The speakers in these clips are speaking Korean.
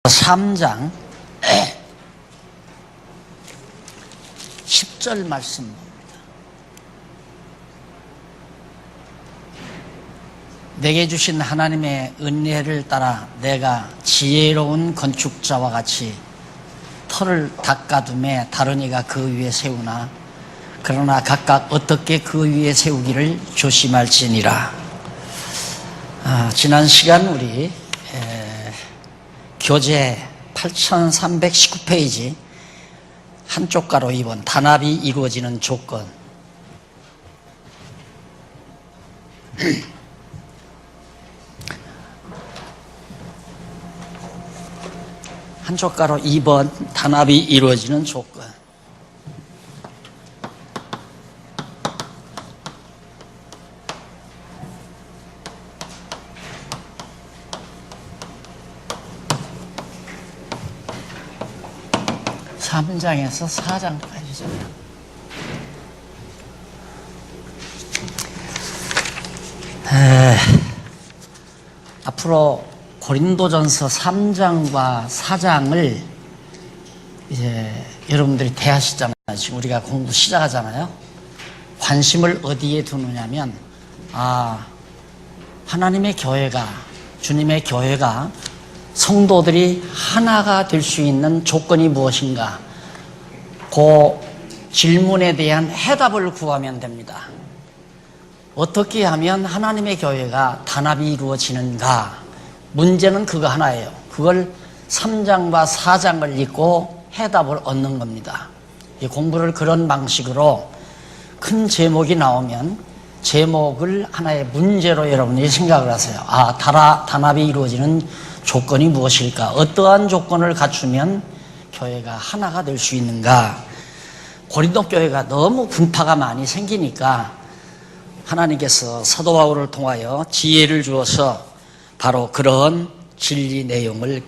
3장 10절 말씀. 내게 주신 하나님의 은혜를 따라 내가 지혜로운 건축자와 같이 터를 닦아둠에 다른 이가 그 위에 세우나 그러나 각각 어떻게 그 위에 세우기를 조심할지니라. 지난 시간 우리 교재 8319페이지 한쪽 가로 2번 단합이 이루어지는 조건. 한쪽 가로 2번 단합이 이루어지는 조건. (3장에서) (4장까지죠) 앞으로 고린도전서 3장과 4장을 이제 여러분들이 대하시잖아요. 지금 우리가 공부 시작하잖아요. 관심을 어디에 두느냐면 하나님의 교회가, 주님의 교회가 성도들이 하나가 될 수 있는 조건이 무엇인가, 그 질문에 대한 해답을 구하면 됩니다. 어떻게 하면 하나님의 교회가 단합이 이루어지는가? 문제는 그거 하나예요. 그걸 3장과 4장을 읽고 해답을 얻는 겁니다. 이 공부를 그런 방식으로 큰 제목이 나오면 제목을 하나의 문제로 여러분이 생각을 하세요. 단합이 이루어지는 조건이 무엇일까? 어떠한 조건을 갖추면 교회가 하나가 될 수 있는가? 고린도 교회가 너무 분파가 많이 생기니까 하나님께서 사도 바울을 통하여 지혜를 주어서 바로 그런 진리 내용을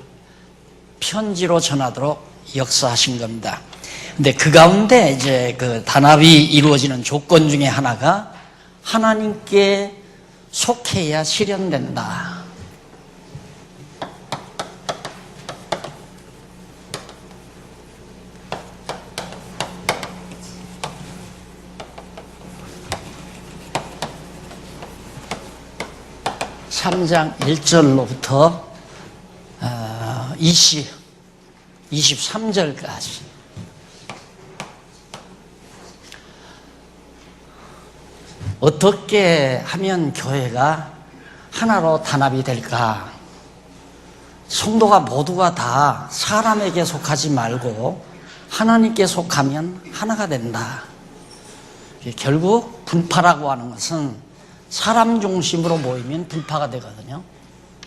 편지로 전하도록 역사하신 겁니다. 근데 그 가운데 이제 그 단합이 이루어지는 조건 중에 하나가 하나님께 속해야 실현된다. (3장) 1절로부터 23절까지 어떻게 하면 교회가 하나로 단합이 될까? 성도가 모두가 다 사람에게 속하지 말고 하나님께 속하면 하나가 된다. 결국 분파라고 하는 것은 사람 중심으로 모이면 분파가 되거든요.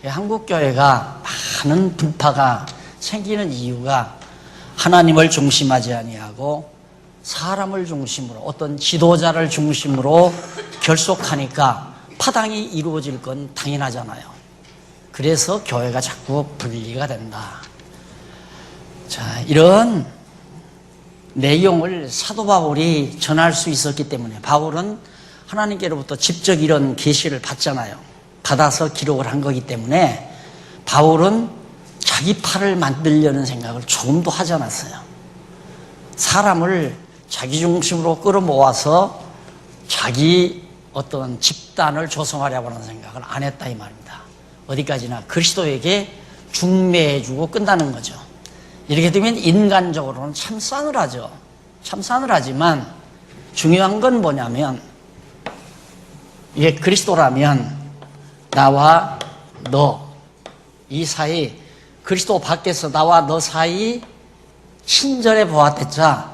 한국교회가 많은 분파가 생기는 이유가 하나님을 중심하지 아니하고 사람을 중심으로, 어떤 지도자를 중심으로 결속하니까 파당이 이루어질 건 당연하잖아요. 그래서 교회가 자꾸 분리가 된다. 자, 이런 내용을 사도 바울이 전할 수 있었기 때문에, 바울은 하나님께로부터 직접 이런 계시를 받잖아요. 받아서 기록을 한 거기 때문에 바울은 자기 팔을 만들려는 생각을 조금도 하지 않았어요. 사람을 자기 중심으로 끌어모아서 자기 어떤 집단을 조성하려고 하는 생각을 안 했다 이 말입니다. 어디까지나 그리스도에게 중매해주고 끝나는 거죠. 이렇게 되면 인간적으로는 참 싸늘하죠. 참 싸늘하지만 중요한 건 뭐냐면, 이게 그리스도라면 나와 너 이 사이, 그리스도 밖에서 나와 너 사이 친절해 보았댔자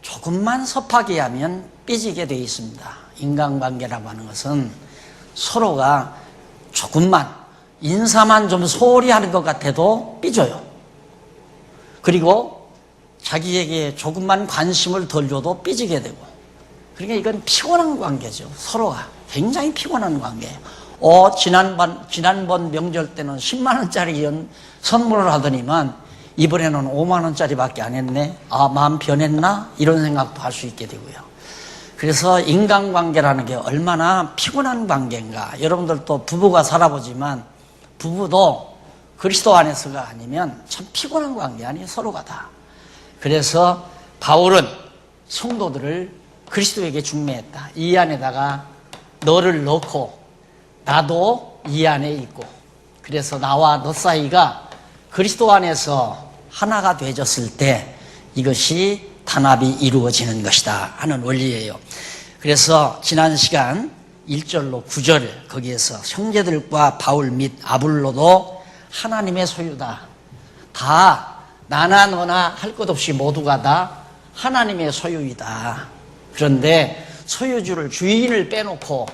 조금만 섭하게 하면 삐지게 되어 있습니다. 인간관계라고 하는 것은 서로가 조금만, 인사만 좀 소홀히 하는 것 같아도 삐져요. 그리고 자기에게 조금만 관심을 덜 줘도 삐지게 되고, 그러니까 이건 피곤한 관계죠. 서로가 굉장히 피곤한 관계예요. 지난번 명절 때는 10만 원짜리 선물을 하더니만 이번에는 5만 원짜리밖에 안 했네. 마음 변했나? 이런 생각도 할 수 있게 되고요. 그래서 인간관계라는 게 얼마나 피곤한 관계인가. 여러분들도 부부가 살아보지만 부부도 그리스도 안에서가 아니면 참 피곤한 관계 아니에요, 서로가 다. 그래서 바울은 성도들을 그리스도에게 중매했다. 이 안에다가 너를 넣고 나도 이 안에 있고, 그래서 나와 너 사이가 그리스도 안에서 하나가 되어졌을 때 이것이 단합이 이루어지는 것이다 하는 원리예요. 그래서 지난 시간 1절로 9절 거기에서 형제들과 바울 및 아볼로도 하나님의 소유다. 다 나나 너나 할 것 없이 모두가 다 하나님의 소유이다. 그런데 소유주를, 주인을 빼놓고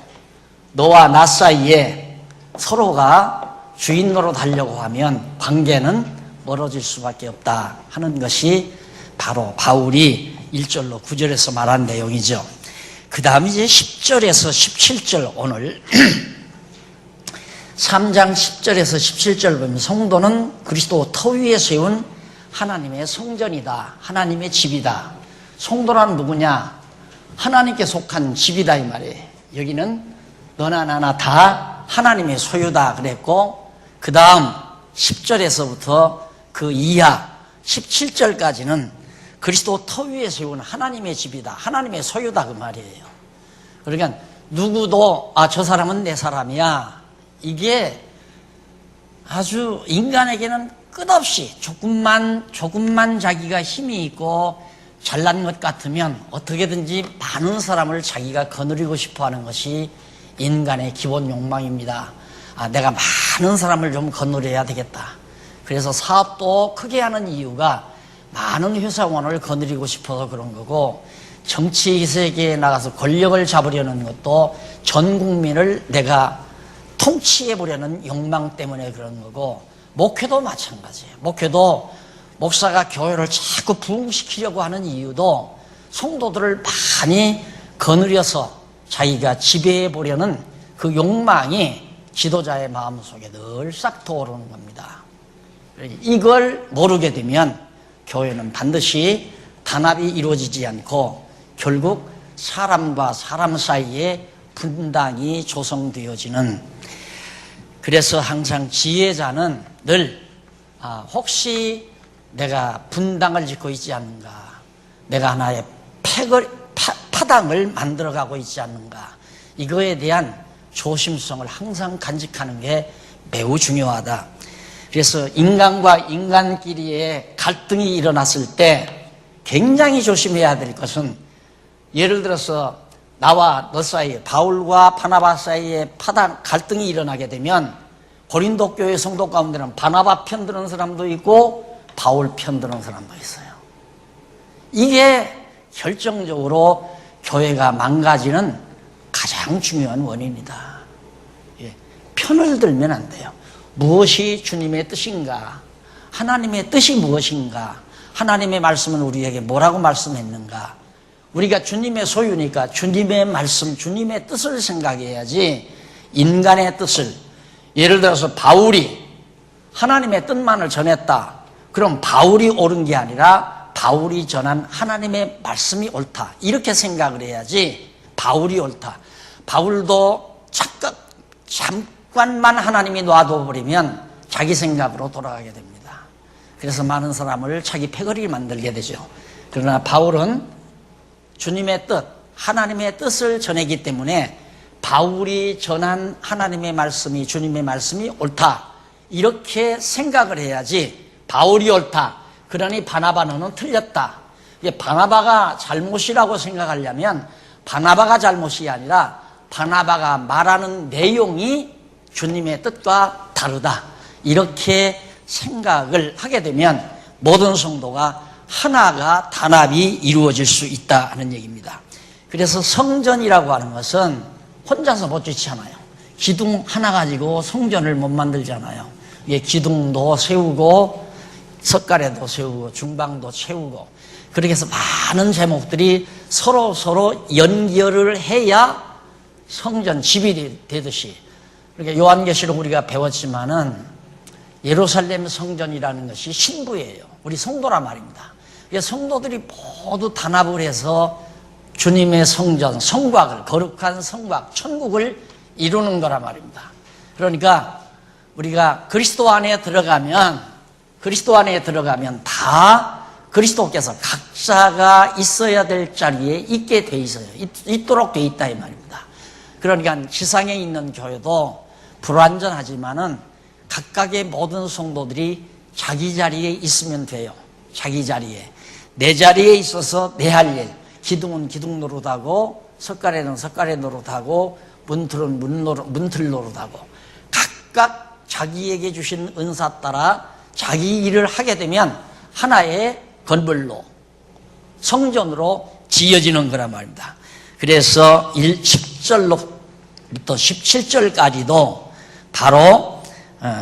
너와 나 사이에 서로가 주인 노릇하려고 하면 관계는 멀어질 수밖에 없다 하는 것이 바로 바울이 1절로 9절에서 말한 내용이죠. 그 다음 이제 10절에서 17절, 오늘 3장 10절에서 17절 보면 성도는 그리스도 터 위에 세운 하나님의 성전이다, 하나님의 집이다. 성도란 누구냐? 하나님께 속한 집이다 이 말이에요. 여기는 너나 나나 다 하나님의 소유다 그랬고, 그 다음 10절에서부터 그 이하 17절까지는 그리스도 터 위에 세운 하나님의 집이다, 하나님의 소유다 그 말이에요. 그러니까 누구도 저 사람은 내 사람이야, 이게 아주 인간에게는 끝없이 조금만 자기가 힘이 있고 잘난 것 같으면 어떻게든지 많은 사람을 자기가 거느리고 싶어하는 것이 인간의 기본 욕망입니다. 내가 많은 사람을 좀 거느려야 되겠다. 그래서 사업도 크게 하는 이유가 많은 회사원을 거느리고 싶어서 그런 거고, 정치 세계에 나가서 권력을 잡으려는 것도 전 국민을 내가 통치해보려는 욕망 때문에 그런 거고, 목회도 마찬가지예요. 목회도 목사가 교회를 자꾸 부흥시키려고 하는 이유도 성도들을 많이 거느려서 자기가 지배해보려는 그 욕망이 지도자의 마음속에 늘 싹 터오르는 겁니다. 이걸 모르게 되면 교회는 반드시 단합이 이루어지지 않고 결국 사람과 사람 사이에 분당이 조성되어지는, 그래서 항상 지혜자는 늘 혹시 내가 분당을 짓고 있지 않는가, 내가 하나의 파당을 만들어가고 있지 않는가, 이거에 대한 조심성을 항상 간직하는 게 매우 중요하다. 그래서 인간과 인간끼리의 갈등이 일어났을 때 굉장히 조심해야 될 것은, 예를 들어서 나와 너 사이에, 바울과 바나바 사이에 갈등이 일어나게 되면 고린도 교회 성도 가운데는 바나바 편드는 사람도 있고 바울 편드는 사람도 있어요. 이게 결정적으로 교회가 망가지는 가장 중요한 원인이다. 편을 들면 안 돼요. 무엇이 주님의 뜻인가? 하나님의 뜻이 무엇인가? 하나님의 말씀은 우리에게 뭐라고 말씀했는가? 우리가 주님의 소유니까 주님의 말씀, 주님의 뜻을 생각해야지 인간의 뜻을, 예를 들어서 바울이 하나님의 뜻만을 전했다. 그럼 바울이 옳은 게 아니라 바울이 전한 하나님의 말씀이 옳다, 이렇게 생각을 해야지 바울이 옳다. 바울도 잠깐만 하나님이 놔둬버리면 자기 생각으로 돌아가게 됩니다. 그래서 많은 사람을 자기 패거리를 만들게 되죠. 그러나 바울은 주님의 뜻, 하나님의 뜻을 전했기 때문에 바울이 전한 하나님의 말씀이, 주님의 말씀이 옳다, 이렇게 생각을 해야지 바울이 옳다, 그러니 바나바 너는 틀렸다, 바나바가 잘못이라고 생각하려면 바나바가 잘못이 아니라 바나바가 말하는 내용이 주님의 뜻과 다르다, 이렇게 생각을 하게 되면 모든 성도가 하나가 단합이 이루어질 수 있다 하는 얘기입니다. 그래서 성전이라고 하는 것은 혼자서 못 짓지 않아요. 기둥 하나 가지고 성전을 못 만들잖아요. 기둥도 세우고 석가래도 세우고 중방도 채우고, 그렇게 해서 많은 제목들이 서로 연결을 해야 성전, 집이 되듯이, 그러니까 요한계시록 우리가 배웠지만은 예루살렘 성전이라는 것이 신부예요. 우리 성도란 말입니다. 성도들이 모두 단합을 해서 주님의 성전, 성곽을, 거룩한 성곽, 천국을 이루는 거란 말입니다. 그러니까 우리가 그리스도 안에 들어가면 다 그리스도께서 각자가 있어야 될 자리에 있게 돼 있어요. 있도록 돼 있다 이 말입니다. 그러니까 지상에 있는 교회도 불완전하지만은 각각의 모든 성도들이 자기 자리에 있으면 돼요. 자기 자리에. 내 자리에 있어서 내 할 일. 기둥은 기둥 노릇하고 석가래는 석가래 노릇하고 문틀은 문틀 노릇하고 각각 자기에게 주신 은사 따라 자기 일을 하게 되면 하나의 건물로 성전으로 지어지는 거란 말입니다. 그래서 10절로부터 17절까지도 바로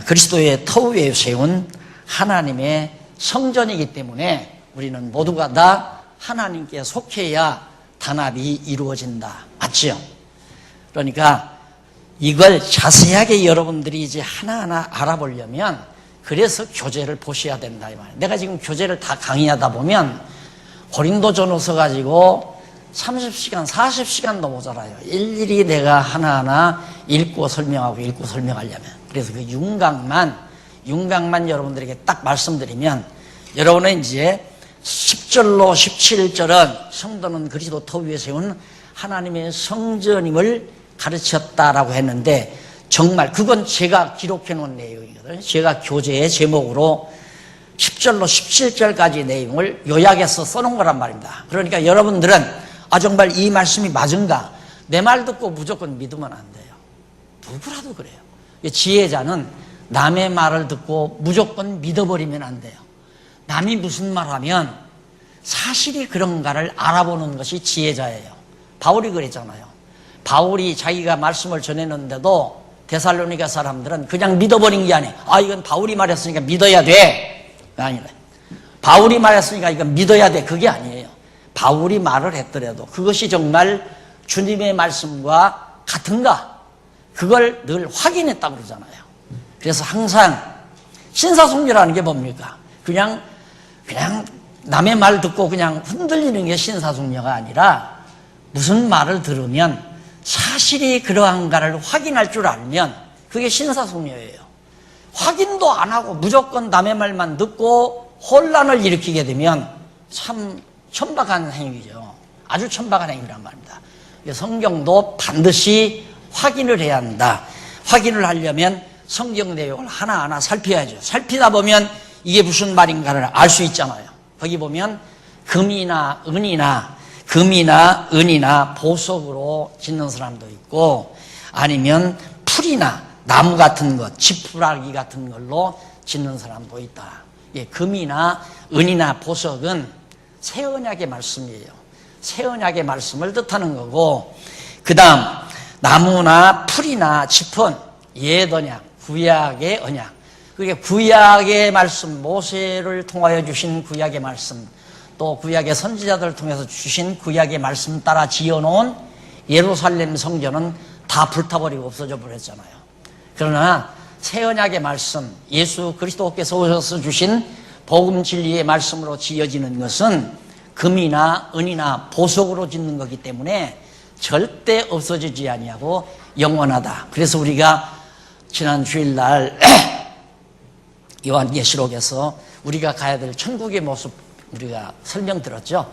그리스도의 터 위에 세운 하나님의 성전이기 때문에 우리는 모두가 다 하나님께 속해야 단합이 이루어진다. 맞죠? 그러니까 이걸 자세하게 여러분들이 이제 하나하나 알아보려면 그래서 교재를 보셔야 된다 이 말이에요. 내가 지금 교재를 다 강의하다 보면 고린도전서 가지고 30시간, 40시간도 모자라요. 일일이 내가 하나하나 읽고 설명하려면. 그래서 그 윤곽만 여러분들에게 딱 말씀드리면 여러분은 이제 10절로 17절은 성도는 그리스도 터 위에 세운 하나님의 성전임을 가르쳤다라고 했는데 정말 그건 제가 기록해 놓은 내용이거든요. 제가 교재의 제목으로 10절로 17절까지 내용을 요약해서 써놓은 거란 말입니다. 그러니까 여러분들은 정말 이 말씀이 맞은가? 내 말 듣고 무조건 믿으면 안 돼요. 누구라도 그래요. 지혜자는 남의 말을 듣고 무조건 믿어버리면 안 돼요. 남이 무슨 말하면 사실이 그런가를 알아보는 것이 지혜자예요. 바울이 그랬잖아요. 바울이 자기가 말씀을 전했는데도 데살로니가 사람들은 그냥 믿어버린 게 아니에요. 이건 바울이 말했으니까 믿어야 돼. 아니래. 바울이 말했으니까 이건 믿어야 돼. 그게 아니에요. 바울이 말을 했더라도 그것이 정말 주님의 말씀과 같은가? 그걸 늘 확인했다고 그러잖아요. 그래서 항상 신사숙녀라는 게 뭡니까? 그냥 남의 말 듣고 그냥 흔들리는 게 신사숙녀가 아니라 무슨 말을 들으면 사실이 그러한가를 확인할 줄 알면 그게 신사숙녀예요. 확인도 안 하고 무조건 남의 말만 듣고 혼란을 일으키게 되면 참 천박한 행위죠. 아주 천박한 행위란 말입니다. 성경도 반드시 확인을 해야 한다. 확인을 하려면 성경 내용을 하나하나 살펴야죠. 살피다 보면 이게 무슨 말인가를 알 수 있잖아요. 거기 보면 금이나 은이나 보석으로 짓는 사람도 있고 아니면 풀이나 나무 같은 것, 지푸라기 같은 걸로 짓는 사람도 있다. 금이나 은이나 보석은 새 언약의 말씀이에요. 새 언약의 말씀을 뜻하는 거고 그 다음 나무나 풀이나 짚은 옛 언약, 구약의 언약. 그게 구약의 말씀, 모세를 통하여 주신 구약의 말씀, 또 구약의 선지자들을 통해서 주신 구약의 말씀 따라 지어놓은 예루살렘 성전은 다 불타버리고 없어져 버렸잖아요. 그러나 새 언약의 말씀, 예수 그리스도께서 오셔서 주신 복음 진리의 말씀으로 지어지는 것은 금이나 은이나 보석으로 짓는 거기 때문에 절대 없어지지 아니하고 영원하다. 그래서 우리가 지난 주일날 요한계시록에서 우리가 가야 될 천국의 모습 우리가 설명드렸죠.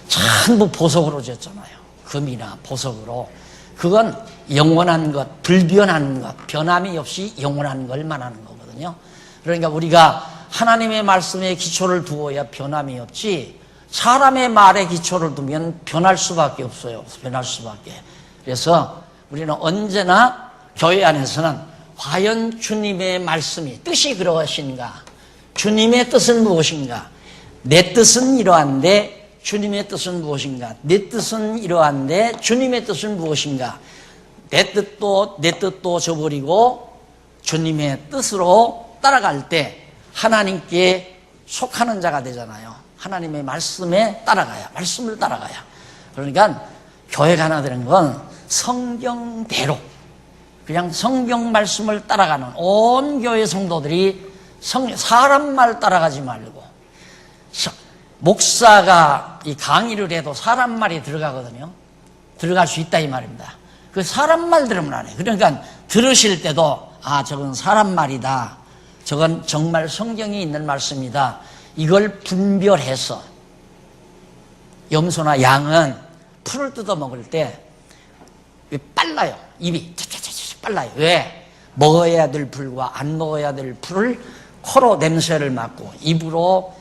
전부 보석으로 지었잖아요. 금이나 보석으로. 그건 영원한 것, 불변한 것, 변함이 없이 영원한 걸 말하는 거거든요. 그러니까 우리가 하나님의 말씀에 기초를 두어야 변함이 없지 사람의 말에 기초를 두면 변할 수밖에 없어요. 변할 수밖에. 그래서 우리는 언제나 교회 안에서는 과연 주님의 말씀이 뜻이 그러하신가? 주님의 뜻은 무엇인가? 내 뜻은 이러한데 주님의 뜻은 무엇인가? 내 뜻은 이러한데 주님의 뜻은 무엇인가? 내 뜻도 저버리고 주님의 뜻으로 따라갈 때 하나님께 속하는 자가 되잖아요. 하나님의 말씀에 따라가야, 말씀을 따라가야. 그러니까 교회가 하나 되는 건 성경대로 그냥 성경 말씀을 따라가는 온 교회 성도들이 사람 말 따라가지 말고 목사가 이 강의를 해도 사람 말이 들어가거든요. 들어갈 수 있다 이 말입니다. 그 사람 말 들으면 안 해요. 그러니까 들으실 때도 아, 저건 사람 말이다, 저건 정말 성경이 있는 말씀이다, 이걸 분별해서 염소나 양은 풀을 뜯어 먹을 때 빨라요. 입이 빨라요. 왜? 먹어야 될 풀과 안 먹어야 될 풀을 코로 냄새를 맡고 입으로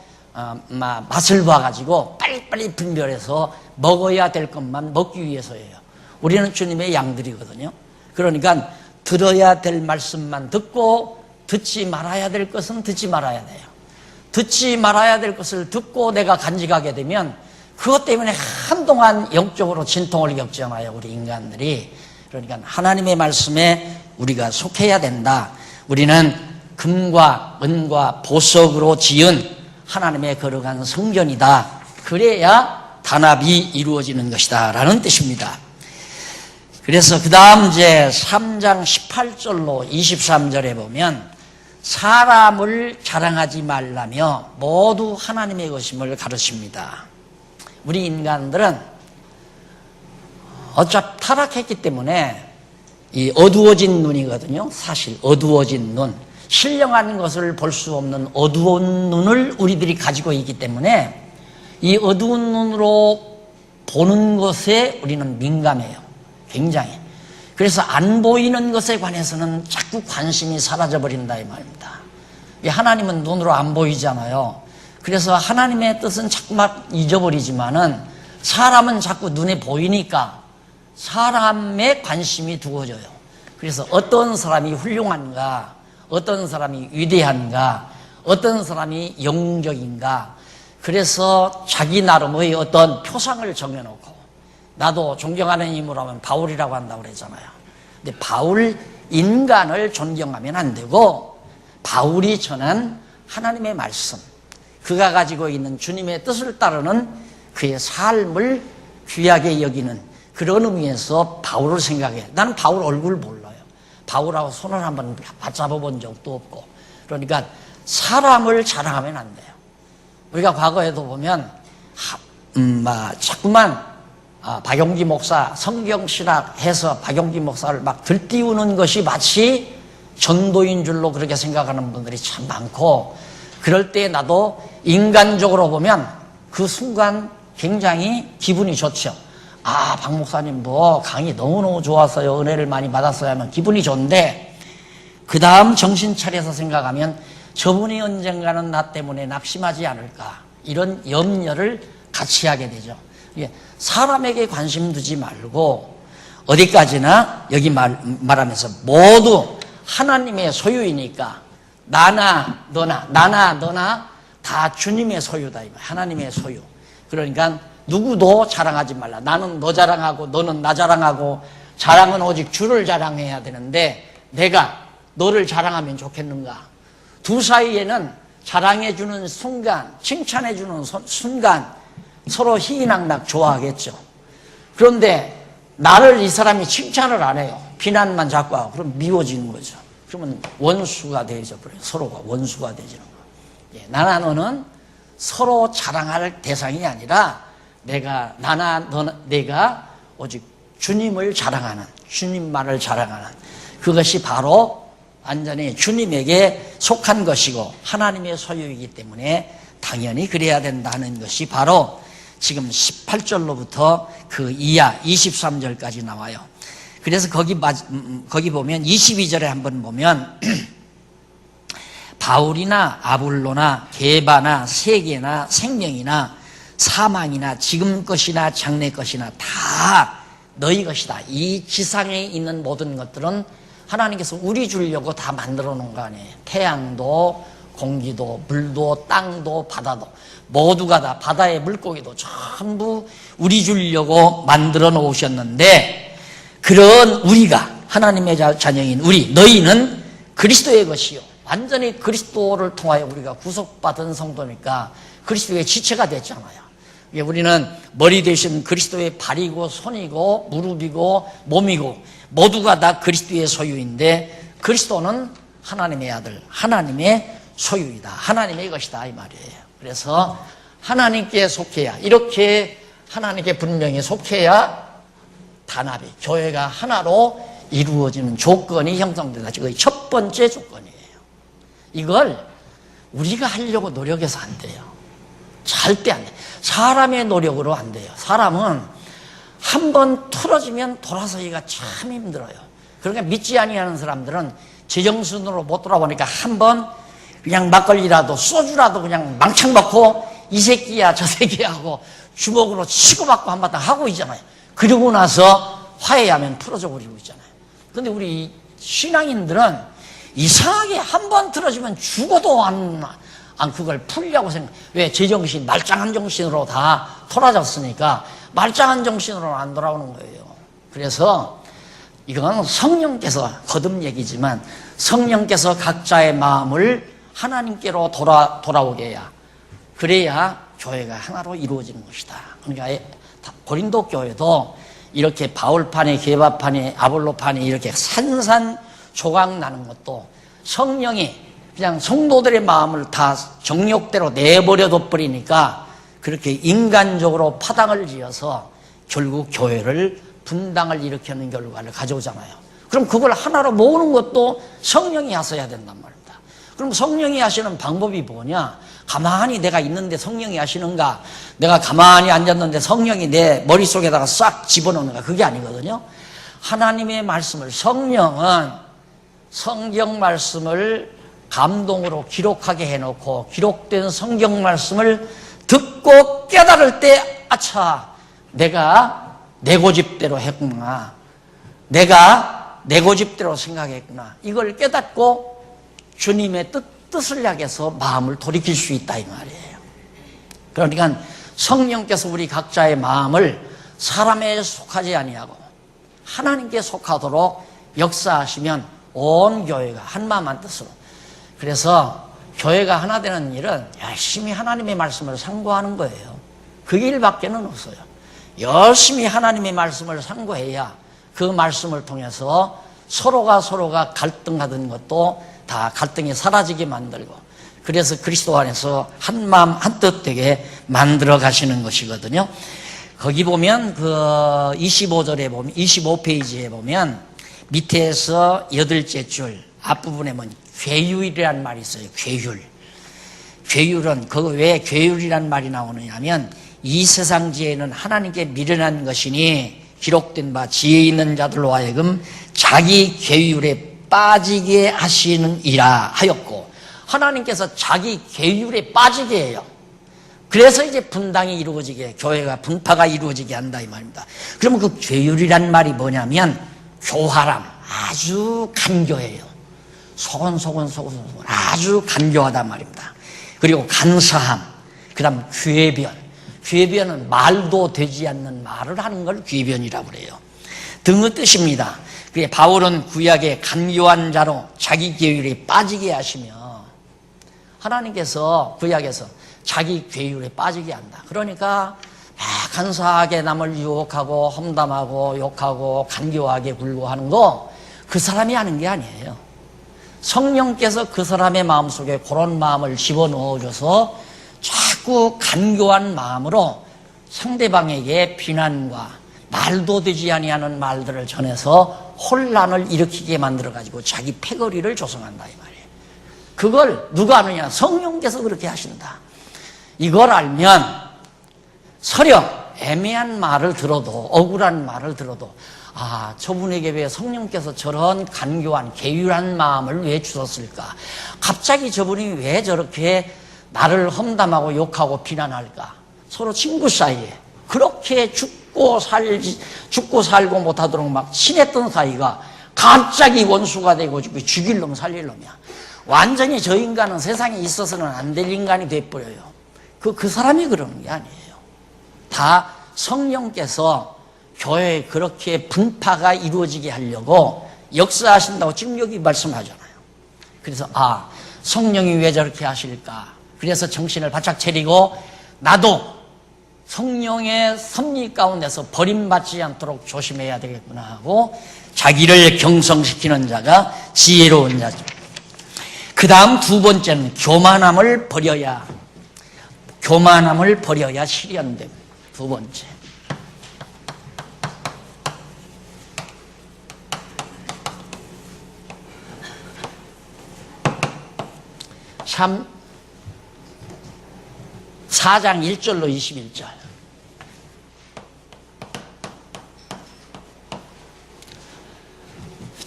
맛을 봐가지고 빨리빨리 분별해서 먹어야 될 것만 먹기 위해서예요. 우리는 주님의 양들이거든요. 그러니까 들어야 될 말씀만 듣고 듣지 말아야 될 것은 듣지 말아야 돼요. 듣지 말아야 될 것을 듣고 내가 간직하게 되면 그것 때문에 한동안 영적으로 진통을 겪잖아요, 우리 인간들이. 그러니까 하나님의 말씀에 우리가 속해야 된다. 우리는 금과 은과 보석으로 지은 하나님의 거룩한 성전이다. 그래야 단합이 이루어지는 것이다 라는 뜻입니다. 그래서 그 다음 이제 3장 18절로 23절에 보면 사람을 자랑하지 말라며 모두 하나님의 것임을 가르칩니다. 우리 인간들은 어차피 타락했기 때문에 이 어두워진 눈이거든요. 사실 어두워진 눈, 신령한 것을 볼 수 없는 어두운 눈을 우리들이 가지고 있기 때문에 이 어두운 눈으로 보는 것에 우리는 민감해요. 굉장히. 그래서 안 보이는 것에 관해서는 자꾸 관심이 사라져버린다 이 말입니다. 하나님은 눈으로 안 보이잖아요. 그래서 하나님의 뜻은 자꾸 막 잊어버리지만은 사람은 자꾸 눈에 보이니까 사람의 관심이 두어져요. 그래서 어떤 사람이 훌륭한가, 어떤 사람이 위대한가, 어떤 사람이 영적인가, 그래서 자기 나름의 어떤 표상을 정해놓고, 나도 존경하는 인물하면 바울이라고 한다고 그랬잖아요. 근데 바울 인간을 존경하면 안 되고 바울이 전한 하나님의 말씀, 그가 가지고 있는 주님의 뜻을 따르는 그의 삶을 귀하게 여기는 그런 의미에서 바울을 생각해. 나는 바울 얼굴 몰라요. 바울하고 손을 한번 맞잡아 본 적도 없고. 그러니까 사람을 자랑하면 안 돼요. 우리가 과거에도 보면 자꾸만 박용기 목사 성경 신학해서 박용기 목사를 막 들띄우는 것이 마치 전도인 줄로 그렇게 생각하는 분들이 참 많고, 그럴 때 나도 인간적으로 보면 그 순간 굉장히 기분이 좋죠. 아, 박 목사님 뭐 강의 너무너무 좋았어요, 은혜를 많이 받았어요 하면 기분이 좋은데, 그 다음 정신 차려서 생각하면 저분이 언젠가는 나 때문에 낙심하지 않을까, 이런 염려를 같이 하게 되죠. 사람에게 관심 두지 말고 어디까지나 여기 말하면서 모두 하나님의 소유이니까 나나 너나 다 주님의 소유다. 하나님의 소유. 그러니까 누구도 자랑하지 말라. 나는 너 자랑하고 너는 나 자랑하고, 자랑은 오직 주를 자랑해야 되는데 내가 너를 자랑하면 좋겠는가. 두 사이에는 자랑해주는 순간, 칭찬해주는 순간 서로 희희낙낙 좋아하겠죠. 그런데 나를 이 사람이 칭찬을 안 해요. 비난만 자꾸 하고, 그럼 미워지는 거죠. 그러면 원수가 되어져 버려요. 서로가 원수가 되지는 거예요. 나나 너는 서로 자랑할 대상이 아니라 내가 오직 주님을 자랑하는, 주님만을 자랑하는, 그것이 바로 완전히 주님에게 속한 것이고 하나님의 소유이기 때문에 당연히 그래야 된다는 것이 바로 지금 18절로부터 그 이하 23절까지 나와요. 그래서 거기 보면 22절에 한번 보면 바울이나 아볼로나 게바나 세계나 생명이나 사망이나 지금 것이나 장래 것이나 다 너희 것이다. 이 지상에 있는 모든 것들은 하나님께서 우리 주려고 다 만들어 놓은 거 아니에요. 태양도 공기도 물도 땅도 바다도 모두가 다, 바다의 물고기도 전부 우리 주려고 만들어 놓으셨는데, 그런 우리가 하나님의 자녀인 우리 너희는 그리스도의 것이요, 완전히 그리스도를 통하여 우리가 구속받은 성도니까 그리스도의 지체가 됐잖아요. 우리는 머리 대신 그리스도의 발이고 손이고 무릎이고 몸이고 모두가 다 그리스도의 소유인데, 그리스도는 하나님의 아들, 하나님의 소유이다, 하나님의 것이다 이 말이에요. 그래서 하나님께 속해야, 이렇게 하나님께 분명히 속해야 단합이, 교회가 하나로 이루어지는 조건이 형성된다. 그게 첫 번째 조건이에요. 이걸 우리가 하려고 노력해서 안 돼요. 절대 안 돼요. 사람의 노력으로 안 돼요. 사람은 한 번 틀어지면 돌아서기가 참 힘들어요. 그러니까 믿지 아니하는 사람들은 제정신으로 못 돌아보니까 한 번 그냥 막걸리라도 소주라도 그냥 망창 먹고 이 새끼야 저 새끼야 하고 주먹으로 치고받고 한바탕 하고 있잖아요. 그러고 나서 화해하면 풀어져 버리고 있잖아요. 근데 우리 신앙인들은 이상하게 한 번 틀어지면 죽어도 안 그걸 풀려고 생각. 왜? 제정신, 말짱한 정신으로 다 돌아졌으니까 말짱한 정신으로 안 돌아오는 거예요. 그래서 이건 성령께서, 거듭 얘기지만 성령께서 각자의 마음을 하나님께로 돌아오게 해야, 그래야 교회가 하나로 이루어지는 것이다. 그러니까 고린도 교회도 이렇게 바울판에 게바판에 아볼로판에 이렇게 산산조각 나는 것도 성령이 그냥 성도들의 마음을 다 정욕대로 내버려 버리니까 그렇게 인간적으로 파당을 지어서 결국 교회를 분당을 일으키는 결과를 가져오잖아요. 그럼 그걸 하나로 모으는 것도 성령이 하셔야 된단 말입니다. 그럼 성령이 하시는 방법이 뭐냐? 가만히 내가 있는데 성령이 하시는가? 내가 가만히 앉았는데 성령이 내 머릿속에다가 싹 집어넣는가? 그게 아니거든요. 하나님의 말씀을, 성령은 성경 말씀을 감동으로 기록하게 해놓고 기록된 성경 말씀을 듣고 깨달을 때 아차, 내가 내 고집대로 했구나, 내가 내 고집대로 생각했구나, 이걸 깨닫고 주님의 뜻을 향해서 마음을 돌이킬 수 있다 이 말이에요. 그러니까 성령께서 우리 각자의 마음을 사람에 속하지 아니하고 하나님께 속하도록 역사하시면 온 교회가 한 마음 한 뜻으로. 그래서 교회가 하나 되는 일은 열심히 하나님의 말씀을 상고하는 거예요. 그 일밖에는 없어요. 열심히 하나님의 말씀을 상고해야 그 말씀을 통해서 서로가 갈등하던 것도 다 갈등이 사라지게 만들고, 그래서 그리스도 안에서 한 마음 한 뜻 되게 만들어 가시는 것이거든요. 거기 보면 그 25절에 보면 25페이지에 보면 밑에서 8째 줄 앞부분에 보면 괴율이라는 말이 있어요. 괴율은 그거 왜 괴율이라는 말이 나오느냐면 이 세상지혜는 하나님께 미련한 것이니 기록된 바 지혜 있는 자들로 하여금 자기 괴율에 빠지게 하시는이라 하였고, 하나님께서 자기 괴율에 빠지게 해요. 그래서 이제 분당이 이루어지게, 교회가 분파가 이루어지게 한다 이 말입니다. 그러면 그 괴율이란 말이 뭐냐면 교활함, 아주 간교해요. 소곤소곤 아주 간교하단 말입니다. 그리고 간사함, 그 다음 괴변은 말도 되지 않는 말을 하는 걸 괴변이라고 그래요. 등의 뜻입니다. 그게 바울은 구약의 간교한 자로 자기 괴율에 빠지게 하시며, 하나님께서 구약에서 자기 괴율에 빠지게 한다. 그러니까 간사하게 남을 유혹하고 험담하고 욕하고 간교하게 굴고 하는 거 그 사람이 하는 게 아니에요. 성령께서 그 사람의 마음속에 그런 마음을 집어넣어줘서 자꾸 간교한 마음으로 상대방에게 비난과 말도 되지 아니하는 말들을 전해서 혼란을 일으키게 만들어가지고 자기 패거리를 조성한다 이 말이에요. 그걸 누가 하느냐? 성령께서 그렇게 하신다. 이걸 알면 서령 애매한 말을 들어도, 억울한 말을 들어도, 아, 저분에게 왜 성령께서 저런 간교한 괴율한 마음을 왜 주셨을까? 갑자기 저분이 왜 저렇게 나를 험담하고 욕하고 비난할까? 서로 친구 사이에 그렇게 죽고 살고 못하도록 막 친했던 사이가 갑자기 원수가 되고 죽일 놈 살릴 놈이야. 완전히 저 인간은 세상에 있어서는 안 될 인간이 돼버려요. 그 사람이 그러는 게 아니에요. 다 성령께서 교회에 그렇게 분파가 이루어지게 하려고 역사하신다고 지금 여기 말씀하잖아요. 그래서 성령이 왜 저렇게 하실까? 그래서 정신을 바짝 차리고 나도 성령의 섭리 가운데서 버림받지 않도록 조심해야 되겠구나 하고 자기를 경성시키는 자가 지혜로운 자죠. 그 다음 두 번째는 교만함을 버려야 실현됨. 두 번째. 참 4장 1절로 21절.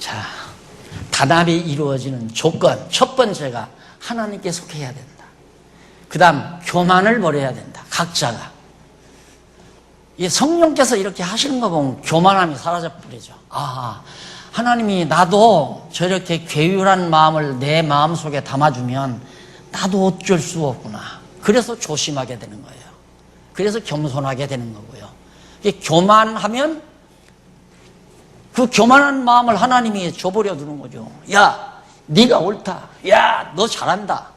자, 단합이 이루어지는 조건, 첫 번째가 하나님께 속해야 된다. 그 다음 교만을 버려야 된다. 각자가. 성령께서 이렇게 하시는 거 보면 교만함이 사라져 버리죠. 아, 하나님이 나도 저렇게 괴율한 마음을 내 마음속에 담아주면 나도 어쩔 수 없구나. 그래서 조심하게 되는 거예요. 그래서 겸손하게 되는 거고요. 교만하면 그 교만한 마음을 하나님이 줘버려 두는 거죠. 야, 네가 옳다. 야, 너 잘한다.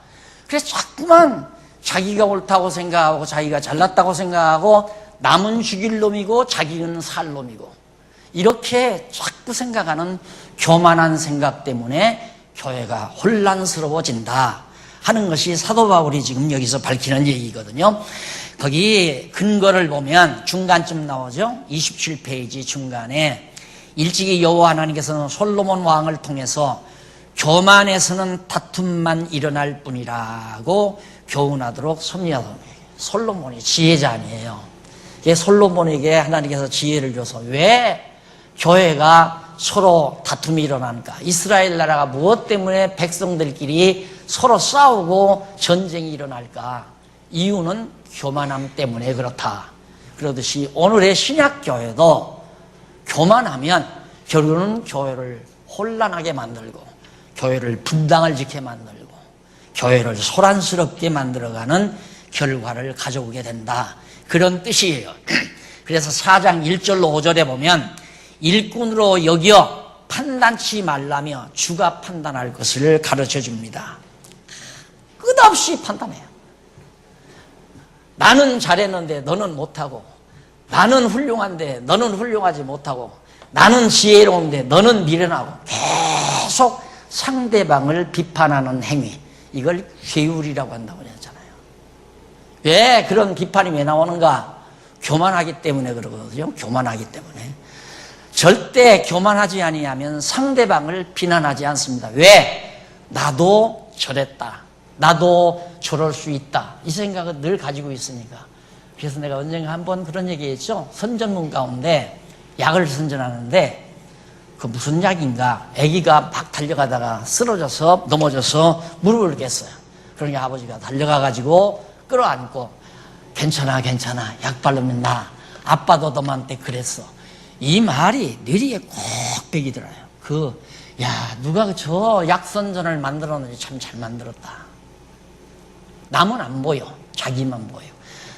그래서 자꾸만 자기가 옳다고 생각하고 자기가 잘났다고 생각하고 남은 죽일 놈이고 자기는 살 놈이고 이렇게 자꾸 생각하는 교만한 생각 때문에 교회가 혼란스러워진다 하는 것이 사도 바울이 지금 여기서 밝히는 얘기거든요. 거기 근거를 보면 중간쯤 나오죠. 27페이지 중간에 일찍이 여호와 하나님께서는 솔로몬 왕을 통해서 교만에서는 다툼만 일어날 뿐이라고 교훈하도록 섭리하더니 솔로몬이 지혜자 아니에요. 솔로몬에게 하나님께서 지혜를 줘서 왜 교회가 서로 다툼이 일어나는가? 이스라엘 나라가 무엇 때문에 백성들끼리 서로 싸우고 전쟁이 일어날까? 이유는 교만함 때문에 그렇다. 그러듯이 오늘의 신약교회도 교만하면 결국은 교회를 혼란하게 만들고 교회를 분당을 짓게 만들고 교회를 소란스럽게 만들어가는 결과를 가져오게 된다. 그런 뜻이에요. 그래서 4장 1절로 5절에 보면 일꾼으로 여겨 판단치 말라며 주가 판단할 것을 가르쳐 줍니다. 끝없이 판단해요. 나는 잘했는데 너는 못하고, 나는 훌륭한데 너는 훌륭하지 못하고, 나는 지혜로운데 너는 미련하고, 계속 상대방을 비판하는 행위, 이걸 괴율이라고 한다고 했잖아요. 왜 그런 비판이 왜 나오는가? 교만하기 때문에 그러거든요. 교만하기 때문에. 절대 교만하지 아니하면 상대방을 비난하지 않습니다. 왜? 나도 저랬다. 나도 저럴 수 있다. 이 생각을 늘 가지고 있으니까. 그래서 내가 언젠가 한번 그런 얘기했죠. 선전문 가운데 약을 선전하는데 그 무슨 약인가? 아기가 막 달려가다가 쓰러져서 넘어져서 무릎을 깼어요. 그러니까 아버지가 달려가가지고 끌어안고 괜찮아 괜찮아 약 바르면 나. 아빠도 너한테 그랬어. 이 말이 뇌리에 꼭 배기 들어요. 야 누가 저 약선전을 만들었는지 참 잘 만들었다. 남은 안 보여. 자기만 보여.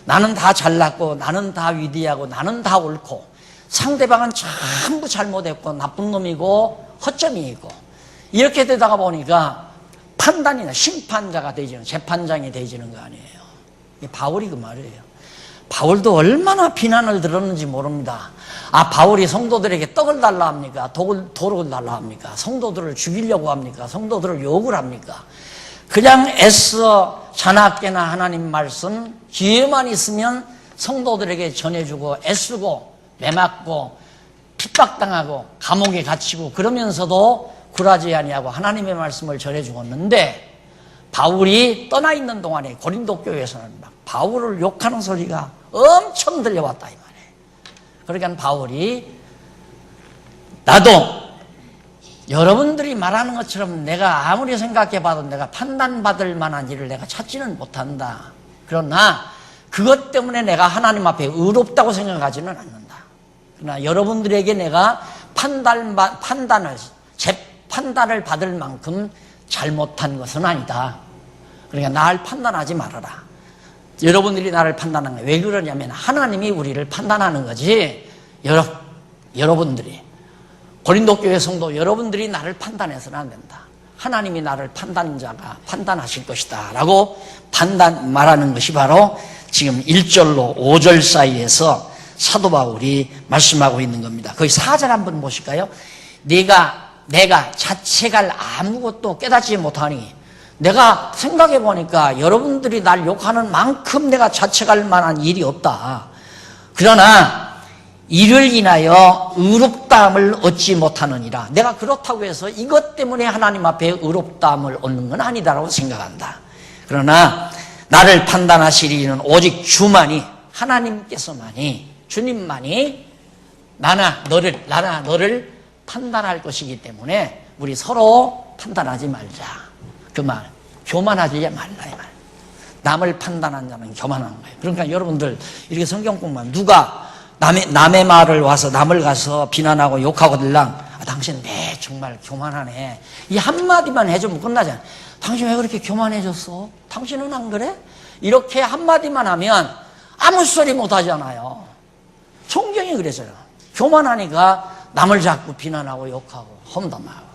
나는 다 잘났고 나는 다 위대하고 나는 다 옳고 상대방은 전부 잘못했고 나쁜 놈이고 허점이 있고 이렇게 되다가 보니까 판단이나 심판자가 되지는 재판장이 되지는 거 아니에요. 바울이 그 말이에요. 바울도 얼마나 비난을 들었는지 모릅니다. 아, 바울이 성도들에게 떡을 달라 합니까? 도를 달라 합니까? 성도들을 죽이려고 합니까? 성도들을 욕을 합니까? 그냥 애써 자나깨나 하나님 말씀 기회만 있으면 성도들에게 전해주고 애쓰고 매맞고 핍박당하고 감옥에 갇히고 그러면서도 굴하지 아니하고 하나님의 말씀을 전해 주었는데 바울이 떠나 있는 동안에 고린도 교회에서는 막 바울을 욕하는 소리가 엄청 들려왔다 이 말이에요. 그러니까 바울이 나도 여러분들이 말하는 것처럼 내가 아무리 생각해봐도 내가 판단받을 만한 일을 내가 찾지는 못한다. 그러나 그것 때문에 내가 하나님 앞에 의롭다고 생각하지는 않는다. 그러나 여러분들에게 내가 재판단을 받을 만큼 잘못한 것은 아니다. 그러니까 나를 판단하지 말아라. 여러분들이 나를 판단하는 거예요. 왜 그러냐면 하나님이 우리를 판단하는 거지. 여러분들이 고린도 교회 성도 여러분들이 나를 판단해서는 안 된다. 하나님이 나를 판단자가 판단하실 것이다 라고 말하는 것이 바로 지금 1절로 5절 사이에서 사도 바울이 말씀하고 있는 겁니다. 거기 4절 한번 보실까요? 내가 자책할 아무것도 깨닫지 못하니 내가 생각해 보니까 여러분들이 날 욕하는 만큼 내가 자책할 만한 일이 없다. 그러나 이를 인하여 의롭다함을 얻지 못하느니라. 내가 그렇다고 해서 이것 때문에 하나님 앞에 의롭다함을 얻는 건 아니다라고 생각한다. 그러나 나를 판단하실 이는 오직 주만이, 하나님께서만이, 주님만이 나나 너를 판단할 것이기 때문에 우리 서로 판단하지 말자. 그 말, 교만하지 말라 이 말. 남을 판단한 자는 교만한 거예요. 그러니까 여러분들 이렇게 성경 공부하면 누가 남의 말을 와서 남을 가서 비난하고 욕하고 들랑, 당신 정말 교만하네, 이 한마디만 해주면 끝나잖아. 당신 왜 그렇게 교만해졌어? 당신은 안 그래? 이렇게 한마디만 하면 아무 소리 못 하잖아요. 성경이 그래서요. 교만하니까 남을 자꾸 비난하고 욕하고 험담하고.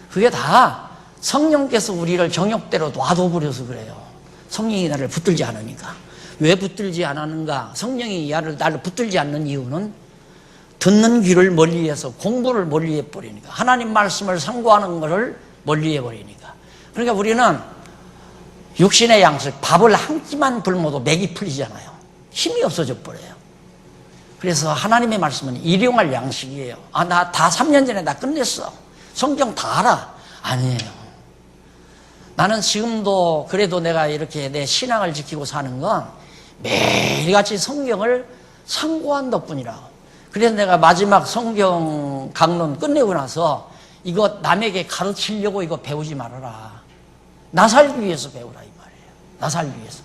그게 다 성령께서 우리를 정욕대로 놔둬버려서 그래요. 성령이 나를 붙들지 않으니까. 왜 붙들지 않았는가? 성령이 나를 붙들지 않는 이유는 듣는 귀를 멀리해서 공부를 멀리해버리니까, 하나님 말씀을 상고하는 것을 멀리해버리니까. 그러니까 우리는 육신의 양식, 밥을 한 끼만 굶어도 맥이 풀리잖아요. 힘이 없어져 버려요. 그래서 하나님의 말씀은 일용할 양식이에요. 나 다 3년 전에 다 끝냈어, 성경 다 알아. 아니에요. 나는 지금도 그래도 내가 이렇게 내 신앙을 지키고 사는 건 매일같이 성경을 상고한 덕분이라고. 그래서 내가 마지막 성경 강론 끝내고 나서 이거 남에게 가르치려고 이거 배우지 말아라. 나 살기 위해서 배우라 이 말이에요. 나 살기 위해서.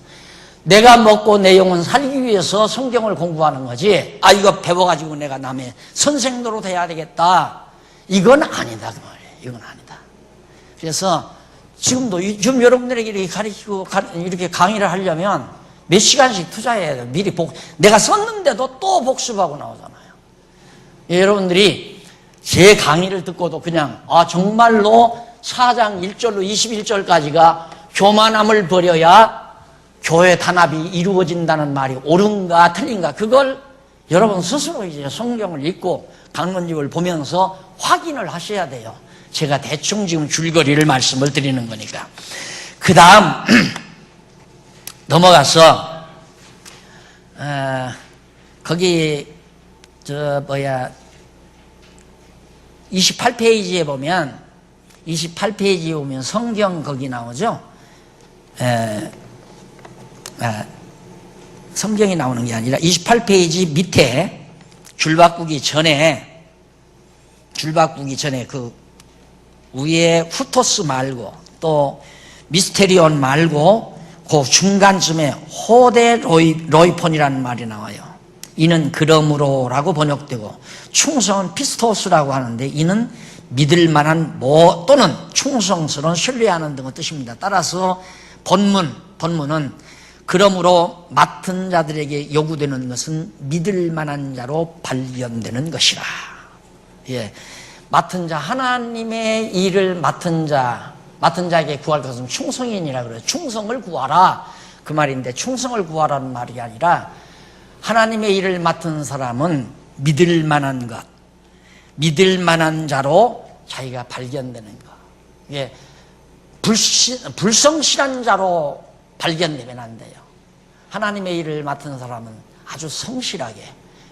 내가 먹고 내 영혼 살기 위해서 성경을 공부하는 거지, 이거 배워가지고 내가 남의 선생 노릇해야 되겠다, 이건 아니다 그 말이에요. 이건 아니다. 그래서 지금 여러분들에게 이렇게 가르치고 이렇게 강의를 하려면 몇 시간씩 투자해야 돼요. 미리 내가 썼는데도 또 복습하고 나오잖아요. 여러분들이 제 강의를 듣고도 그냥 정말로 4장 1절로 21절까지가 교만함을 버려야 교회 단합이 이루어진다는 말이 옳은가 틀린가, 그걸 여러분 스스로 이제 성경을 읽고 강론집을 보면서 확인을 하셔야 돼요. 제가 대충 지금 줄거리를 말씀을 드리는 거니까. 그 다음 넘어가서 거기 28페이지에 보면, 28페이지에 보면 성경 거기 나오죠. 성경이 나오는 게 아니라 28페이지 밑에 줄 바꾸기 전에 그 위에 후토스 말고 또 미스테리온 말고 그 중간쯤에 호데 로이폰이라는 말이 나와요. 이는 그러므로라고 번역되고, 충성은 피스토스라고 하는데 이는 믿을 만한 또는 충성스러운 신뢰하는 등의 뜻입니다. 따라서 본문은 그러므로 맡은 자들에게 요구되는 것은 믿을 만한 자로 발견되는 것이라. 예, 맡은 자, 하나님의 일을 맡은 자에게 구할 것은 충성인이라 그래요. 충성을 구하라 그 말인데, 충성을 구하라는 말이 아니라 하나님의 일을 맡은 사람은 믿을 만한 것, 믿을 만한 자로 자기가 발견되는 것. 예, 불성실한 자로 발견되면 안 돼요. 하나님의 일을 맡은 사람은 아주 성실하게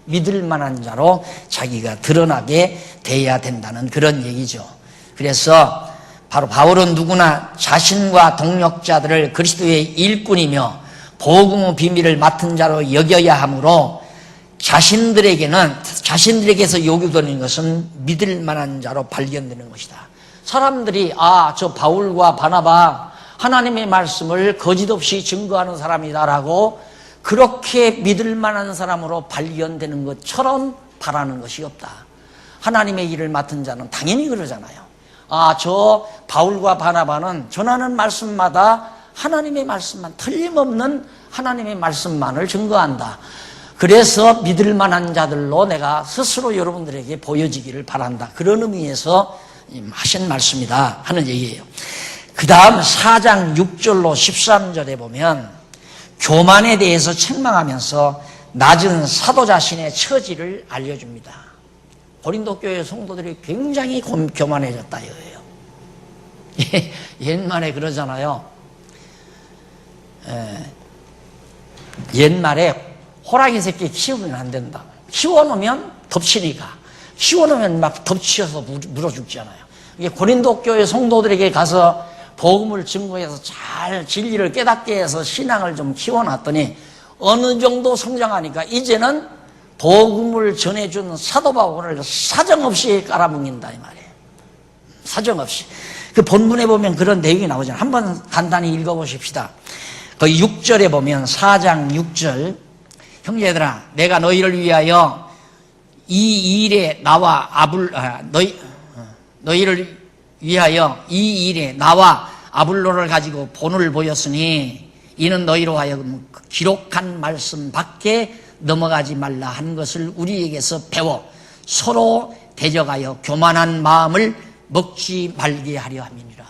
믿을 만한 자로 자기가 드러나게 돼야 된다는 그런 얘기죠. 그래서 바로 바울은 누구나 자신과 동력자들을 그리스도의 일꾼이며 복음의 비밀을 맡은 자로 여겨야 하므로 자신들에게서 요구되는 것은 믿을 만한 자로 발견되는 것이다. 사람들이 저 바울과 바나바 하나님의 말씀을 거짓 없이 증거하는 사람이다라고 그렇게 믿을 만한 사람으로 발견되는 것처럼 바라는 것이 없다. 하나님의 일을 맡은 자는 당연히 그러잖아요. 저 바울과 바나바는 전하는 말씀마다 하나님의 말씀만, 틀림없는 하나님의 말씀만을 증거한다. 그래서 믿을 만한 자들로 내가 스스로 여러분들에게 보여지기를 바란다. 그런 의미에서 하신 말씀이다 하는 얘기예요. 그 다음 4장 6절로 13절에 보면 교만에 대해서 책망하면서 낮은 사도 자신의 처지를 알려줍니다. 고린도 교회 성도들이 굉장히 교만해졌다 이거예요. 옛말에 그러잖아요. 옛말에 호랑이 새끼 키우면 안 된다. 키워놓으면 덮치니까. 키워놓으면 막 덮치어서 물어 죽잖아요. 이게 고린도 교회 성도들에게 가서 복음을 증거해서 잘 진리를 깨닫게 해서 신앙을 좀 키워놨더니 어느 정도 성장하니까 이제는 복음을 전해준 사도 바울을 사정없이 깔아뭉긴다 이 말이에요. 사정없이. 그 본문에 보면 그런 내용이 나오잖아요. 한번 간단히 읽어보십시다. 그 6절에 보면 4장 6절 형제들아 내가 너희를 위하여 이 일에 나와 너희를 위하여 이 일에 나와 아블로를 가지고 본을 보였으니 이는 너희로 하여금 기록한 말씀 밖에 넘어가지 말라 한 것을 우리에게서 배워 서로 대적하여 교만한 마음을 먹지 말게 하려 함이니라.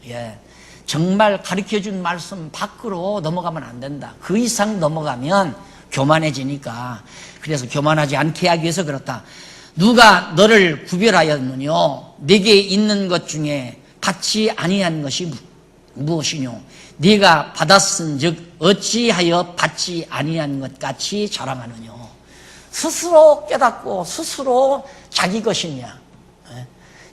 예, 정말 가르쳐준 말씀 밖으로 넘어가면 안 된다. 그 이상 넘어가면 교만해지니까. 그래서 교만하지 않게 하기 위해서 그렇다. 누가 너를 구별하였느뇨? 네게 있는 것 중에 받지 아니한 것이 무엇이뇨? 네가 받았은즉 어찌하여 받지 아니한 것 같이 자랑하느뇨? 스스로 깨닫고 스스로 자기 것이냐?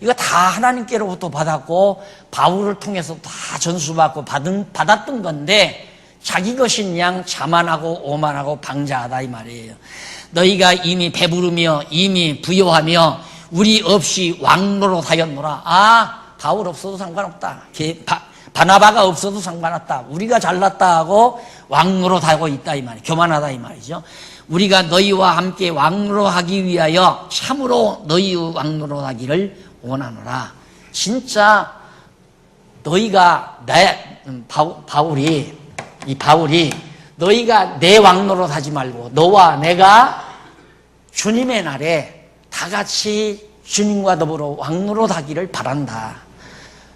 이거 다 하나님께로부터 받았고 바울을 통해서 다 전수받고 받았던 건데 자기 것인 양 자만하고 오만하고 방자하다 이 말이에요. 너희가 이미 배부르며 이미 부요하며 우리 없이 왕노릇하였노라. 바울 없어도 상관없다. 바나바가 없어도 상관없다. 우리가 잘났다 하고 왕노릇하고 있다 이 말이에요. 교만하다 이 말이죠. 우리가 너희와 함께 왕노릇하기 위하여 참으로 너희 왕노릇하기를 원하노라. 진짜 너희가 바울이 너희가 내 왕노릇 하지 말고 너와 내가 주님의 날에 다 같이 주님과 더불어 왕노릇 하기를 바란다.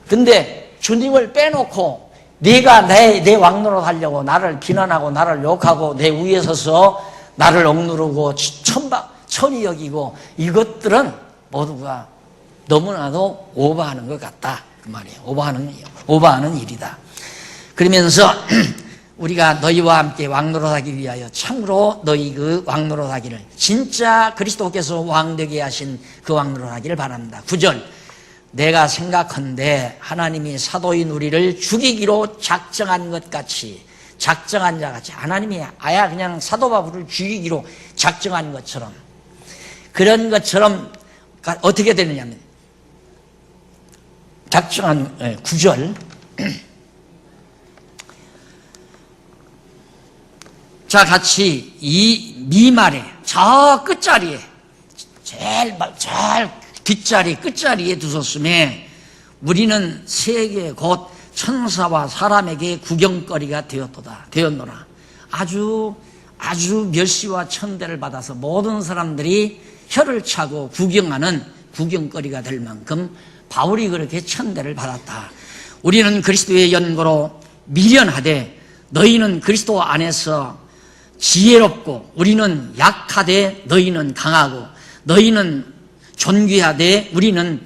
근데 주님을 빼놓고 네가 내 왕노릇 하려고 나를 비난하고 나를 욕하고 내 위에 서서 나를 억누르고 천이 여기고 이것들은 모두가 너무나도 오버하는 것 같다 그 말이에요. 오버하는 일이다. 그러면서 우리가 너희와 함께 왕노릇하기 위하여 참으로 너희 그 왕노릇하기를 진짜 그리스도께서 왕되게 하신 그 왕노릇하기를 바랍니다. 9절 내가 생각한데 하나님이 사도인 우리를 죽이기로 작정한 것 같이 작정한 자 같이 하나님이 아야 그냥 사도 바울을 죽이기로 작정한 것처럼 그런 것처럼 어떻게 되느냐면 작정한 9절 자 같이 이 미말에 저 끝자리에 제일 뒷자리 끝자리에 두셨음에 우리는 세계 곧 천사와 사람에게 구경거리가 되었노라. 아주 멸시와 천대를 받아서 모든 사람들이 혀를 차고 구경하는 구경거리가 될 만큼 바울이 그렇게 천대를 받았다. 우리는 그리스도의 연고로 미련하되 너희는 그리스도 안에서 지혜롭고 우리는 약하되 너희는 강하고 너희는 존귀하되 우리는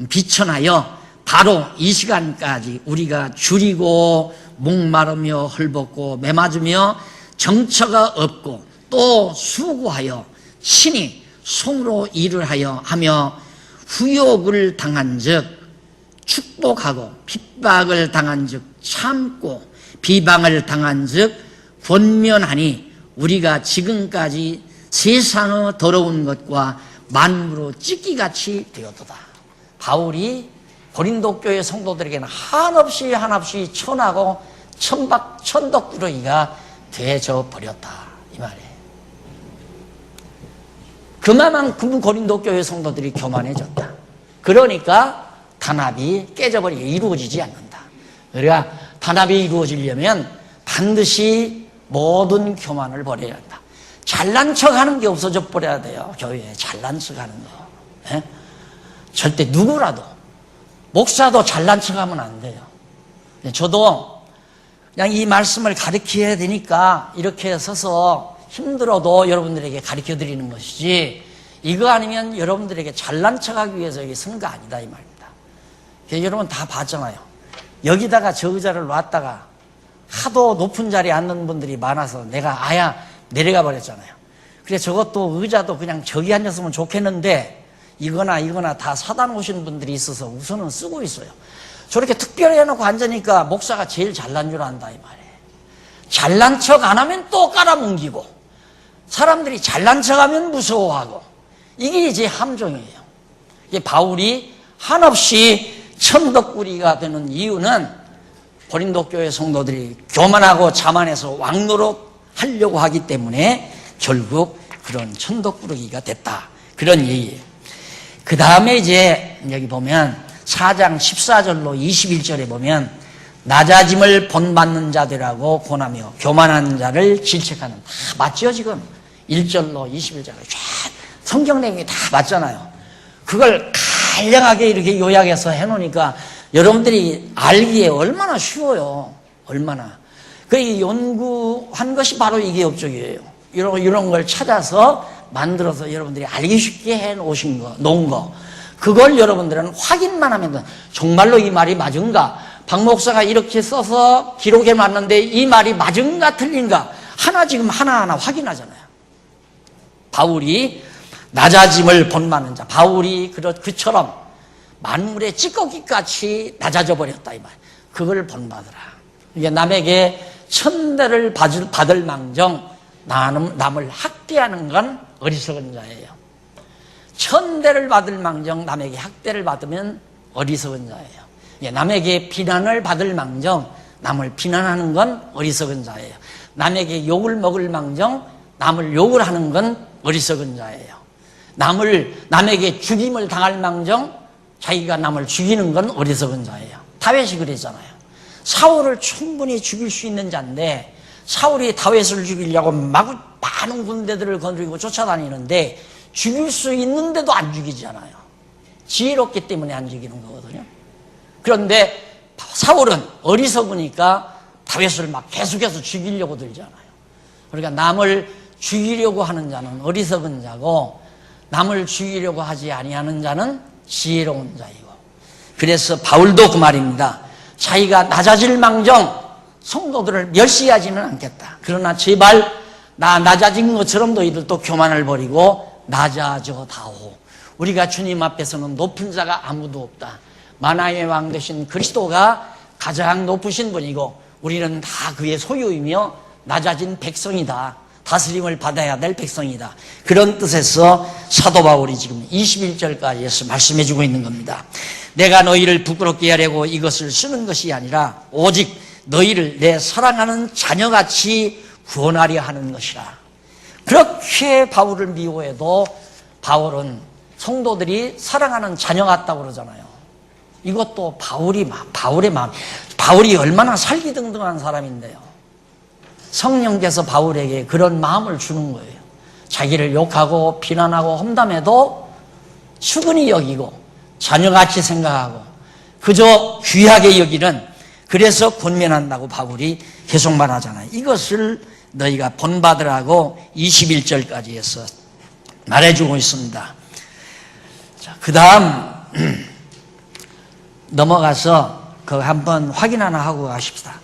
비천하여 바로 이 시간까지 우리가 줄이고 목마르며 헐벗고 매맞으며 정처가 없고 또 수고하여 친히 손으로 일을 하며 후욕을 당한 즉 축복하고 핍박을 당한 즉 참고 비방을 당한 즉 권면하니 우리가 지금까지 세상의 더러운 것과 만물로 찢기같이 되었도다. 바울이 고린도 교회 성도들에게는 한없이 천하고 천덕꾸러기가 되어져 버렸다 이 말이에요. 그만큼 고린도 교회 성도들이 교만해졌다. 그러니까 단합이 깨져버리게 이루어지지 않는다. 그러니까 단합이 이루어지려면 반드시 모든 교만을 버려야 한다. 잘난 척하는 게 없어져 버려야 돼요. 교회에 잘난 척하는 거. 예? 절대 누구라도 목사도 잘난 척하면 안 돼요. 저도 그냥 이 말씀을 가르쳐야 되니까 이렇게 서서 힘들어도 여러분들에게 가르쳐 드리는 것이지 이거 아니면 여러분들에게 잘난 척하기 위해서 여기 선 거 아니다 이 말입니다. 여러분 다 봤잖아요. 여기다가 저 의자를 놨다가 하도 높은 자리에 앉는 분들이 많아서 내가 아야 내려가 버렸잖아요. 그래서 저것도 의자도 그냥 저기 앉았으면 좋겠는데 이거나 다 사다 놓으신 분들이 있어서 우선은 쓰고 있어요. 저렇게 특별히 해놓고 앉으니까 목사가 제일 잘난 줄 안다 이 말이에요. 잘난 척 안 하면 또 깔아뭉기고, 사람들이 잘난 척하면 무서워하고, 이게 이제 함정이에요. 이게 바울이 한없이 천덕꾸리가 되는 이유는 고린도 교회 성도들이 교만하고 자만해서 왕노릇 하려고 하기 때문에 결국 그런 천덕꾸러기가 됐다, 그런 얘기예요. 그 다음에 이제 여기 보면 4장 14절로 21절에 보면 낮아짐을 본받는 자들하고 고나며 교만한 자를 질책하는, 다 맞죠 지금? 1절로 21절로 성경 내용이 다 맞잖아요. 그걸 간략하게 이렇게 요약해서 해놓으니까 여러분들이 알기에 얼마나 쉬워요. 얼마나. 그 연구한 것이 바로 이게 업적이에요. 이런 걸 찾아서 만들어서 여러분들이 알기 쉽게 해놓으신 거, 놓은 거. 그걸 여러분들은 확인만 하면 돼. 정말로 이 말이 맞은가? 박 목사가 이렇게 써서 기록해 놨는데 이 말이 맞은가 틀린가? 지금 하나하나 확인하잖아요. 바울이 낮아짐을 본받는 자, 바울이 그처럼 만물의 찌꺼기같이 낮아져 버렸다 이 말. 그걸 본받으라. 이게 남에게 천대를 받을 망정 남을 학대하는 건 어리석은 자예요. 천대를 받을 망정 남에게 학대를 받으면 어리석은 자예요. 남에게 비난을 받을 망정 남을 비난하는 건 어리석은 자예요. 남에게 욕을 먹을 망정 남을 욕을 하는 건 어리석은 자예요. 남에게 죽임을 당할 망정 자기가 남을 죽이는 건 어리석은 자예요. 다윗이 그랬잖아요. 사울을 충분히 죽일 수 있는 자인데 사울이 다윗을 죽이려고 마구 많은 군대들을 건드리고 쫓아다니는데 죽일 수 있는데도 안 죽이잖아요. 지혜롭기 때문에 안 죽이는 거거든요. 그런데 사울은 어리석으니까 다윗을 막 계속해서 죽이려고 들잖아요. 그러니까 남을 죽이려고 하는 자는 어리석은 자고 남을 죽이려고 하지 아니하는 자는 지혜로운 자이고, 그래서 바울도 그 말입니다. 자기가 낮아질 망정 성도들을 멸시하지는 않겠다. 그러나 제발 나 낮아진 것처럼 너희들 또 교만을 버리고 낮아져 다오. 우리가 주님 앞에서는 높은 자가 아무도 없다. 만왕의 왕 되신 그리스도가 가장 높으신 분이고 우리는 다 그의 소유이며 낮아진 백성이다. 다스림을 받아야 될 백성이다. 그런 뜻에서 사도 바울이 지금 21절까지에서 말씀해 주고 있는 겁니다. 내가 너희를 부끄럽게 하려고 이것을 쓰는 것이 아니라 오직 너희를 내 사랑하는 자녀같이 구원하려 하는 것이라. 그렇게 바울을 미워해도 바울은 성도들이 사랑하는 자녀 같다고 그러잖아요. 이것도 바울의 마음. 바울이 얼마나 살기등등한 사람인데요. 성령께서 바울에게 그런 마음을 주는 거예요. 자기를 욕하고 비난하고 험담해도 수근히 여기고 자녀같이 생각하고 그저 귀하게 여기는, 그래서 권면한다고 바울이 계속 말하잖아요. 이것을 너희가 본받으라고 21절까지 해서 말해주고 있습니다. 자, 그 다음 넘어가서 그거 한번 확인 하나 하고 가십시다.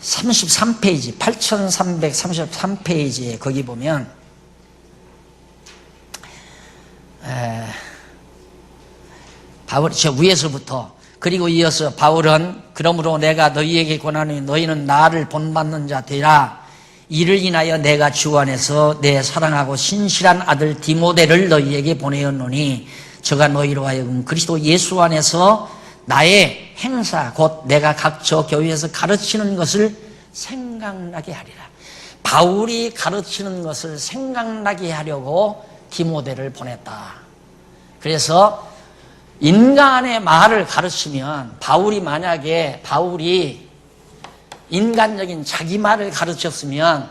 33페이지, 8333페이지에 거기 보면 바울이 저 위에서부터, 그리고 이어서 바울은 그러므로 내가 너희에게 권하노니 너희는 나를 본받는 자 되라. 이를 인하여 내가 주 안에서 내 사랑하고 신실한 아들 디모데를 너희에게 보내었노니 저가 너희로 하여금 그리스도 예수 안에서 나의 행사 곧 내가 각처 교회에서 가르치는 것을 생각나게 하리라. 바울이 가르치는 것을 생각나게 하려고 디모데를 보냈다. 그래서 인간의 말을 가르치면 만약에 바울이 인간적인 자기 말을 가르쳤으면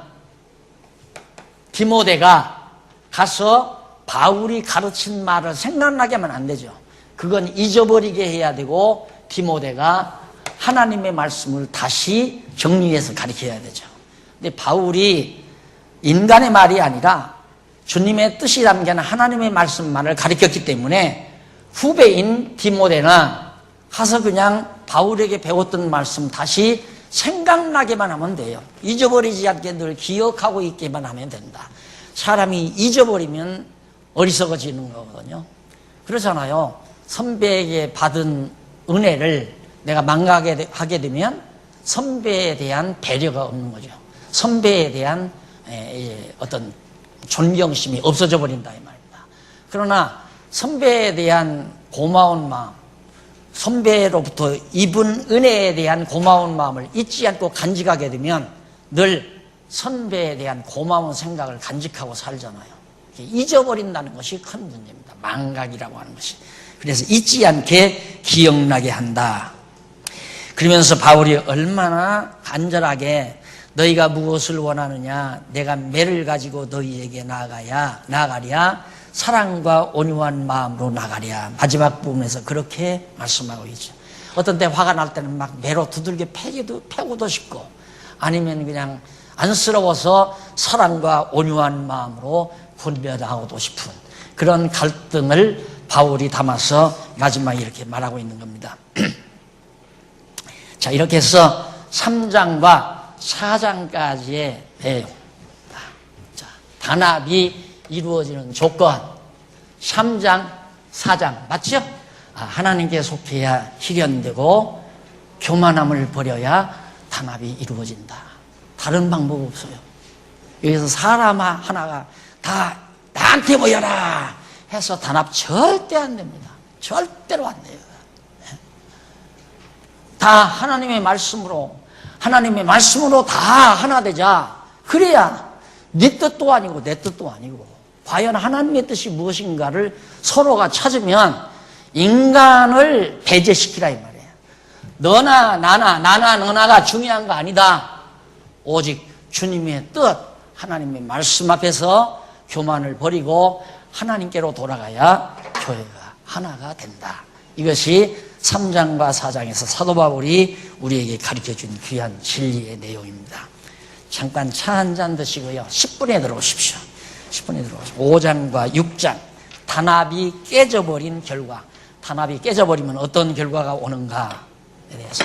디모데가 가서 바울이 가르친 말을 생각나게 하면 안 되죠. 그건 잊어버리게 해야 되고 디모데가 하나님의 말씀을 다시 정리해서 가르쳐야 되죠. 근데 바울이 인간의 말이 아니라 주님의 뜻이 담긴 하나님의 말씀만을 가르쳤기 때문에 후배인 디모데는 가서 그냥 바울에게 배웠던 말씀 다시 생각나게만 하면 돼요. 잊어버리지 않게 늘 기억하고 있게만 하면 된다. 사람이 잊어버리면 어리석어지는 거거든요. 그렇잖아요. 선배에게 받은 은혜를 내가 망각하게 되면 선배에 대한 배려가 없는 거죠. 선배에 대한 어떤 존경심이 없어져 버린다 이 말입니다. 그러나 선배에 대한 고마운 마음, 선배로부터 입은 은혜에 대한 고마운 마음을 잊지 않고 간직하게 되면 늘 선배에 대한 고마운 생각을 간직하고 살잖아요. 잊어버린다는 것이 큰 문제입니다. 망각이라고 하는 것이. 그래서 잊지 않게 기억나게 한다. 그러면서 바울이 얼마나 간절하게 너희가 무엇을 원하느냐, 내가 매를 가지고 너희에게 나아가랴, 사랑과 온유한 마음으로 나가랴. 마지막 부분에서 그렇게 말씀하고 있죠. 어떤 때 화가 날 때는 막 매로 두들겨 패고도 싶고, 아니면 그냥 안쓰러워서 사랑과 온유한 마음으로 분별하고도 싶은 그런 갈등을 바울이 담아서 마지막에 이렇게 말하고 있는 겁니다. 자, 이렇게 해서 3장과 4장까지의 내용. 자, 단합이 이루어지는 조건. 3장, 4장. 맞죠? 하나님께 속해야 실현되고 교만함을 버려야 단합이 이루어진다. 다른 방법 없어요. 여기서 사람 하나가 다 나한테 모여라 해서 단합 절대 안 됩니다. 절대로 안 돼요. 다 하나님의 말씀으로 다 하나 되자. 그래야 네 뜻도 아니고 내 뜻도 아니고 과연 하나님의 뜻이 무엇인가를 서로가 찾으면 인간을 배제시키라 이 말이에요. 너나 나나 너나가 중요한 거 아니다. 오직 주님의 뜻, 하나님의 말씀 앞에서 교만을 버리고 하나님께로 돌아가야 교회가 하나가 된다. 이것이 3장과 4장에서 사도 바울이 우리에게 가르쳐준 귀한 진리의 내용입니다. 잠깐 차 한 잔 드시고요. 10분에 들어오십시오. 10분에 들어오십시오. 5장과 6장, 단합이 깨져버린 결과, 단합이 깨져버리면 어떤 결과가 오는가에 대해서